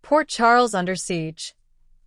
Port Charles under siege.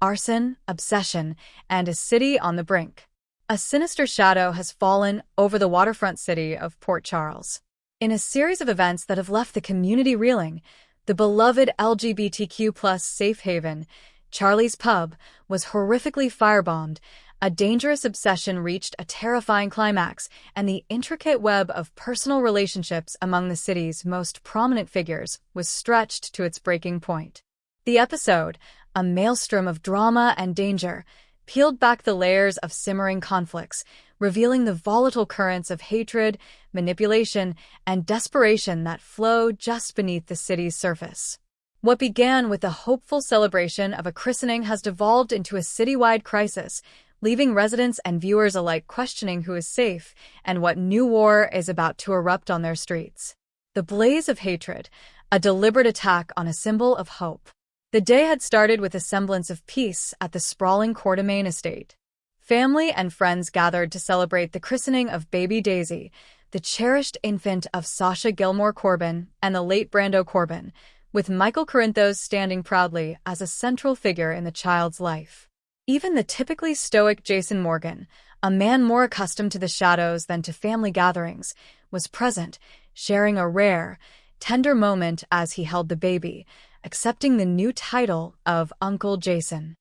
Arson, obsession, and a city on the brink. A sinister shadow has fallen over the waterfront city of Port Charles. In a series of events that have left the community reeling, the beloved LGBTQ+ safe haven, Charlie's Pub, was horrifically firebombed. A dangerous obsession reached a terrifying climax, and the intricate web of personal relationships among the city's most prominent figures was stretched to its breaking point. The episode, a maelstrom of drama and danger, peeled back the layers of simmering conflicts, revealing the volatile currents of hatred, manipulation, and desperation that flow just beneath the city's surface. What began with a hopeful celebration of a christening has devolved into a citywide crisis, leaving residents and viewers alike questioning who is safe and what new war is about to erupt on their streets. The blaze of hatred, a deliberate attack on a symbol of hope. The day had started with a semblance of peace at the sprawling Coeur d'Alene estate. Family and friends gathered to celebrate the christening of baby Daisy, the cherished infant of Sasha Gilmore Corbin and the late Brando Corbin, with Michael Corinthos standing proudly as a central figure in the child's life. Even the typically stoic Jason Morgan, a man more accustomed to the shadows than to family gatherings, was present, sharing a rare, tender moment as he held the baby, accepting the new title of Uncle Jason.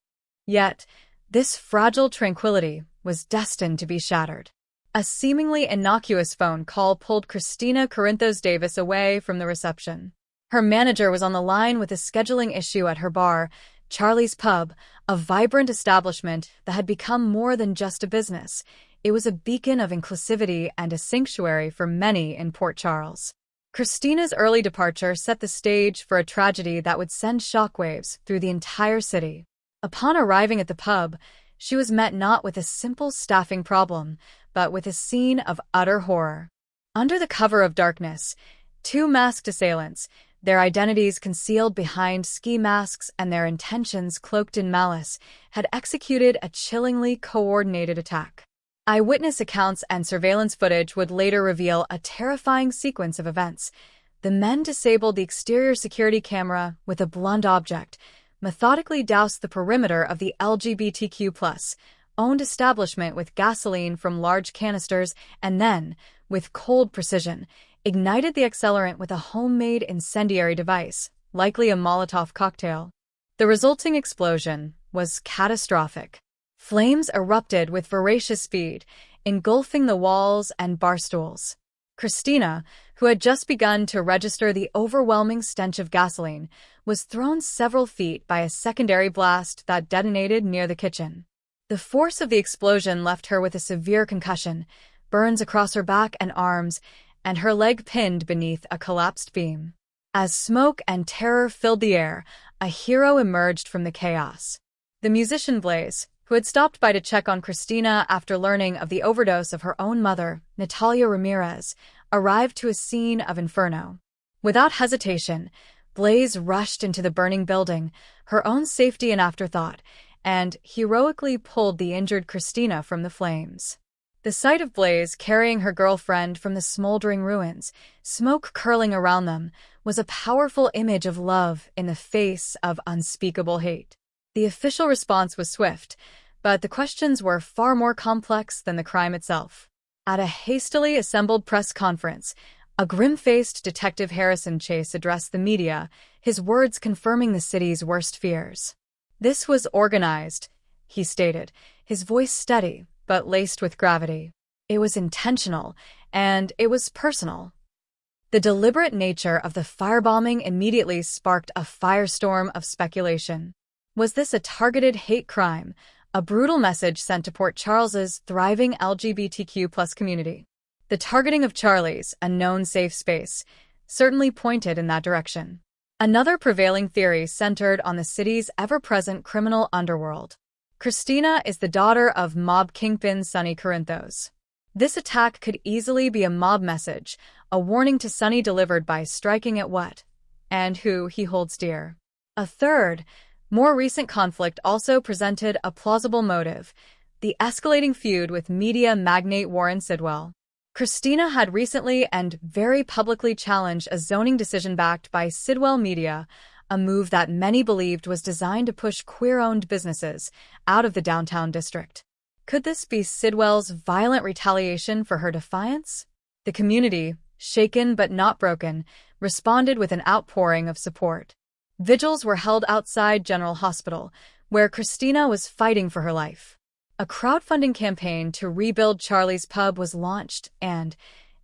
Yet, this fragile tranquility was destined to be shattered. A seemingly innocuous phone call pulled Christina Corinthos Davis away from the reception. Her manager was on the line with a scheduling issue at her bar, Charlie's Pub, a vibrant establishment that had become more than just a business. It was a beacon of inclusivity and a sanctuary for many in Port Charles. Christina's early departure set the stage for a tragedy that would send shockwaves through the entire city. Upon arriving at the pub, she was met not with a simple staffing problem, but with a scene of utter horror. Under the cover of darkness, two masked assailants, their identities concealed behind ski masks and their intentions cloaked in malice, had executed a chillingly coordinated attack. Eyewitness accounts and surveillance footage would later reveal a terrifying sequence of events. The men disabled the exterior security camera with a blunt object, methodically doused the perimeter of the LGBTQ+ owned establishment with gasoline from large canisters, and then, with cold precision, ignited the accelerant with a homemade incendiary device, likely a Molotov cocktail. The resulting explosion was catastrophic. Flames erupted with voracious speed, engulfing the walls and bar stools. Christina, who had just begun to register the overwhelming stench of gasoline, was thrown several feet by a secondary blast that detonated near the kitchen. The force of the explosion left her with a severe concussion, burns across her back and arms, and her leg pinned beneath a collapsed beam. As smoke and terror filled the air, a hero emerged from the chaos. The musician Blaze, who had stopped by to check on Christina after learning of the overdose of her own mother, Natalia Ramirez, arrived to a scene of inferno. Without hesitation, Blaze rushed into the burning building, her own safety an afterthought, and heroically pulled the injured Christina from the flames. The sight of Blaze carrying her girlfriend from the smoldering ruins, smoke curling around them, was a powerful image of love in the face of unspeakable hate. The official response was swift, but the questions were far more complex than the crime itself. At a hastily assembled press conference, a grim-faced Detective Harrison Chase addressed the media, his words confirming the city's worst fears. "This was organized," he stated, his voice steady but laced with gravity. "It was intentional, and it was personal." The deliberate nature of the firebombing immediately sparked a firestorm of speculation. Was this a targeted hate crime, a brutal message sent to Port Charles's thriving LGBTQ+ community? The targeting of Charlie's, a known safe space, certainly pointed in that direction. Another prevailing theory centered on the city's ever-present criminal underworld. Christina is the daughter of mob kingpin Sonny Corinthos. This attack could easily be a mob message, a warning to Sonny delivered by striking at what and who he holds dear. A third, more recent conflict also presented a plausible motive: the escalating feud with media magnate Warren Sidwell. Christina had recently and very publicly challenged a zoning decision backed by Sidwell Media, a move that many believed was designed to push queer-owned businesses out of the downtown district. Could this be Sidwell's violent retaliation for her defiance? The community, shaken but not broken, responded with an outpouring of support. Vigils were held outside General Hospital, where Christina was fighting for her life. A crowdfunding campaign to rebuild Charlie's Pub was launched and,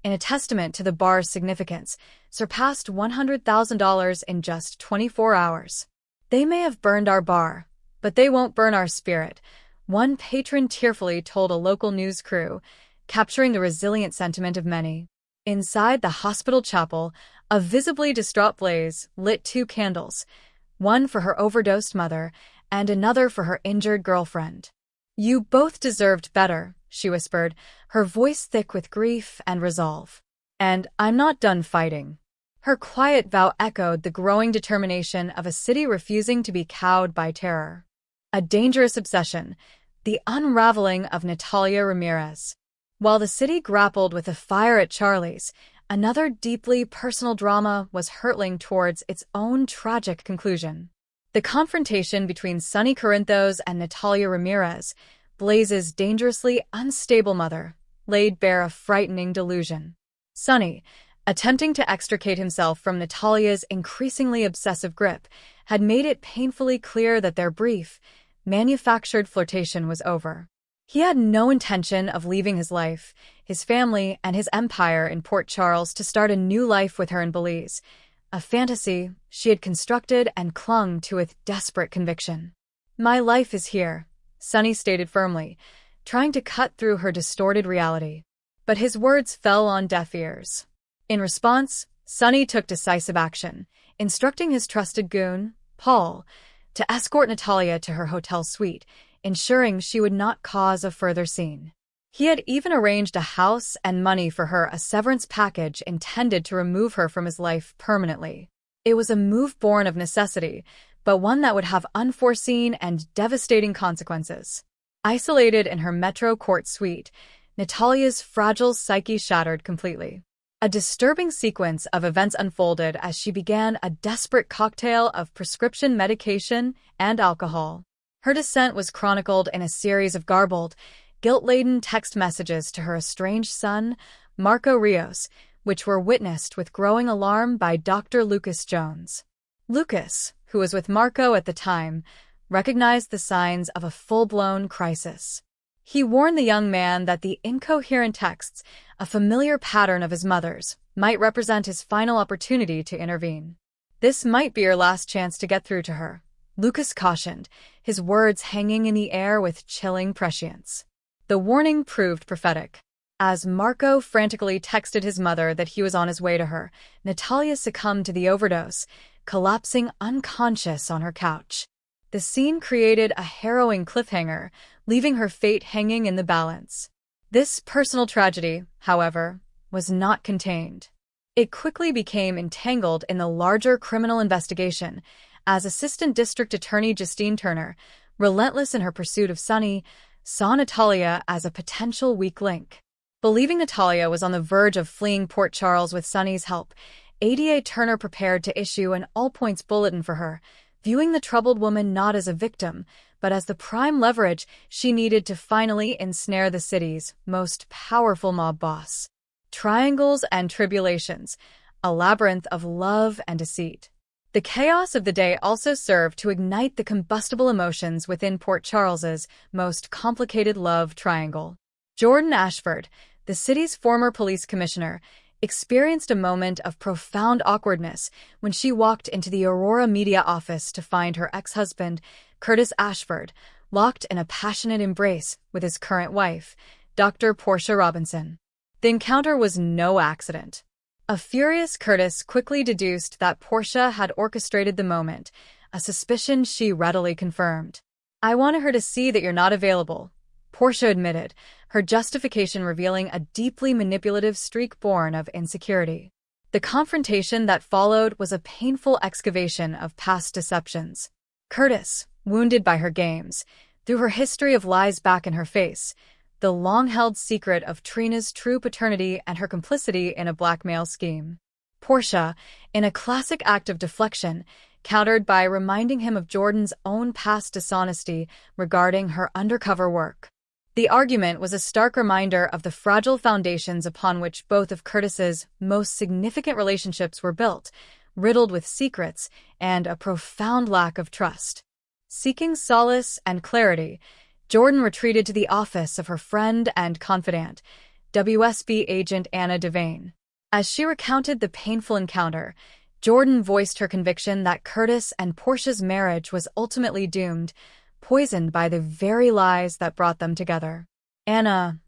in a testament to the bar's significance, surpassed $100,000 in just 24 hours. "They may have burned our bar, but they won't burn our spirit," one patron tearfully told a local news crew, capturing the resilient sentiment of many. Inside the hospital chapel, a visibly distraught Blaze lit 2 candles, one for her overdosed mother and another for her injured girlfriend. "You both deserved better," she whispered, her voice thick with grief and resolve. "And I'm not done fighting." Her quiet vow echoed the growing determination of a city refusing to be cowed by terror. A dangerous obsession, the unraveling of Natalia Ramirez. While the city grappled with the fire at Charlie's, another deeply personal drama was hurtling towards its own tragic conclusion. The confrontation between Sonny Corinthos and Natalia Ramirez, Blaze's dangerously unstable mother, laid bare a frightening delusion. Sonny, attempting to extricate himself from Natalia's increasingly obsessive grip, had made it painfully clear that their brief, manufactured flirtation was over. He had no intention of leaving his life, his family, and his empire in Port Charles to start a new life with her in Belize, a fantasy she had constructed and clung to with desperate conviction. "My life is here," Sonny stated firmly, trying to cut through her distorted reality. But his words fell on deaf ears. In response, Sonny took decisive action, instructing his trusted goon, Paul, to escort Natalia to her hotel suite, ensuring she would not cause a further scene. He had even arranged a house and money for her, a severance package intended to remove her from his life permanently. It was a move born of necessity, but one that would have unforeseen and devastating consequences. Isolated in her Metro Court suite, Natalia's fragile psyche shattered completely. A disturbing sequence of events unfolded as she began a desperate cocktail of prescription medication and alcohol. Her descent was chronicled in a series of garbled, guilt-laden text messages to her estranged son, Marco Rios, which were witnessed with growing alarm by Dr. Lucas Jones. Lucas, who was with Marco at the time, recognized the signs of a full-blown crisis. He warned the young man that the incoherent texts, a familiar pattern of his mother's, might represent his final opportunity to intervene. "This might be your last chance to get through to her," Lucas cautioned, his words hanging in the air with chilling prescience. The warning proved prophetic. As Marco frantically texted his mother that he was on his way to her, Natalia succumbed to the overdose, collapsing unconscious on her couch. The scene created a harrowing cliffhanger, leaving her fate hanging in the balance. This personal tragedy, however, was not contained. It quickly became entangled in the larger criminal investigation, as Assistant District Attorney Justine Turner, relentless in her pursuit of Sonny, saw Natalia as a potential weak link. Believing Natalia was on the verge of fleeing Port Charles with Sonny's help, ADA Turner prepared to issue an all-points bulletin for her, viewing the troubled woman not as a victim, but as the prime leverage she needed to finally ensnare the city's most powerful mob boss. Triangles and tribulations, a labyrinth of love and deceit. The chaos of the day also served to ignite the combustible emotions within Port Charles's most complicated love triangle. Jordan Ashford, the city's former police commissioner, experienced a moment of profound awkwardness when she walked into the Aurora media office to find her ex-husband, Curtis Ashford, locked in a passionate embrace with his current wife, Dr. Portia Robinson. The encounter was no accident. A furious Curtis quickly deduced that Portia had orchestrated the moment, a suspicion she readily confirmed. "I wanted her to see that you're not available," Portia admitted, her justification revealing a deeply manipulative streak born of insecurity. The confrontation that followed was a painful excavation of past deceptions. Curtis, wounded by her games, threw her history of lies back in her face, the long-held secret of Trina's true paternity and her complicity in a blackmail scheme. Portia, in a classic act of deflection, countered by reminding him of Jordan's own past dishonesty regarding her undercover work. The argument was a stark reminder of the fragile foundations upon which both of Curtis's most significant relationships were built, riddled with secrets and a profound lack of trust. Seeking solace and clarity, Jordan retreated to the office of her friend and confidant, WSB agent Anna Devane. As she recounted the painful encounter, Jordan voiced her conviction that Curtis and Portia's marriage was ultimately doomed, poisoned by the very lies that brought them together. Anna,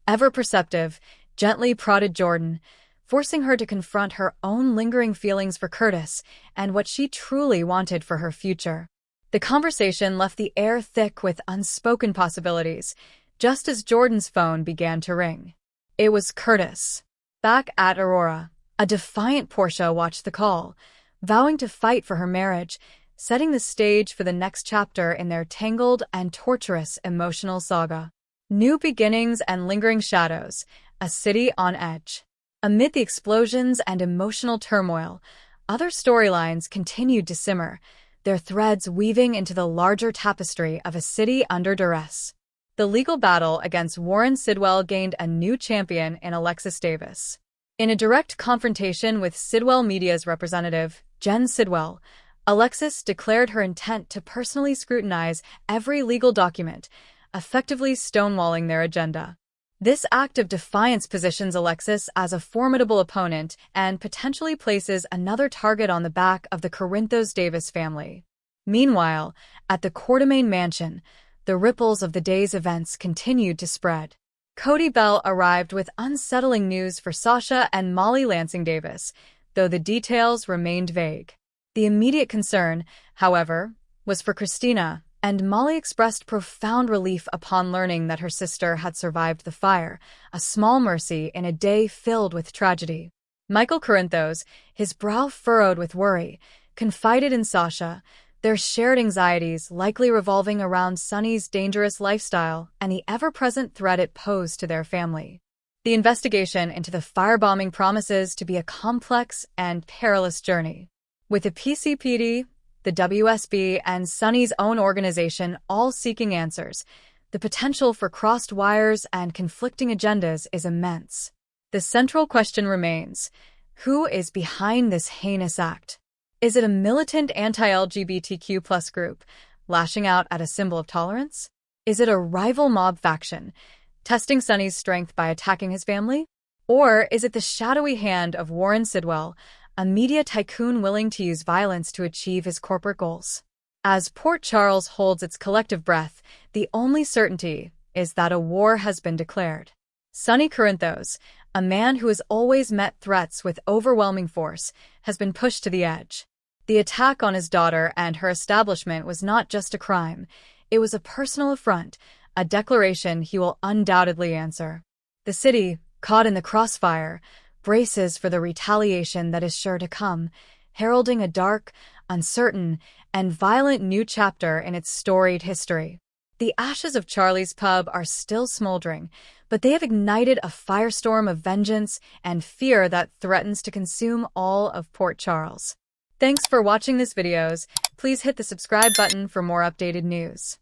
ever perceptive, gently prodded Jordan, forcing her to confront her own lingering feelings for Curtis and what she truly wanted for her future. The conversation left the air thick with unspoken possibilities, just as Jordan's phone began to ring. It was Curtis. Back at Aurora, a defiant Portia watched the call, vowing to fight for her marriage, setting the stage for the next chapter in their tangled and torturous emotional saga. New beginnings and lingering shadows, a city on edge. Amid the explosions and emotional turmoil, other storylines continued to simmer, their threads weaving into the larger tapestry of a city under duress. The legal battle against Warren Sidwell gained a new champion in Alexis Davis. In a direct confrontation with Sidwell Media's representative, Jen Sidwell, Alexis declared her intent to personally scrutinize every legal document, effectively stonewalling their agenda. This act of defiance positions Alexis as a formidable opponent and potentially places another target on the back of the Corinthos Davis family. Meanwhile, at the Quartermaine mansion, the ripples of the day's events continued to spread. Cody Bell arrived with unsettling news for Sasha and Molly Lansing Davis, though the details remained vague. The immediate concern, however, was for Christina, and Molly expressed profound relief upon learning that her sister had survived the fire, a small mercy in a day filled with tragedy. Michael Corinthos, his brow furrowed with worry, confided in Sasha, their shared anxieties likely revolving around Sunny's dangerous lifestyle and the ever-present threat it posed to their family. The investigation into the firebombing promises to be a complex and perilous journey. With the PCPD, the WSB, and Sunny's own organization all seeking answers, the potential for crossed wires and conflicting agendas is immense. The central question remains, who is behind this heinous act? Is it a militant anti-LGBTQ+ group, lashing out at a symbol of tolerance? Is it a rival mob faction, testing Sunny's strength by attacking his family? Or is it the shadowy hand of Warren Sidwell, a media tycoon willing to use violence to achieve his corporate goals? As Port Charles holds its collective breath, the only certainty is that a war has been declared. Sunny Corinthos, a man who has always met threats with overwhelming force, has been pushed to the edge. The attack on his daughter and her establishment was not just a crime, it was a personal affront, a declaration he will undoubtedly answer. The city, caught in the crossfire, braces for the retaliation that is sure to come, heralding a dark, uncertain, and violent new chapter in its storied history. The ashes of Charlie's Pub are still smoldering, but they have ignited a firestorm of vengeance and fear that threatens to consume all of Port Charles. Thanks for watching this videos. Please hit the subscribe button for more updated news.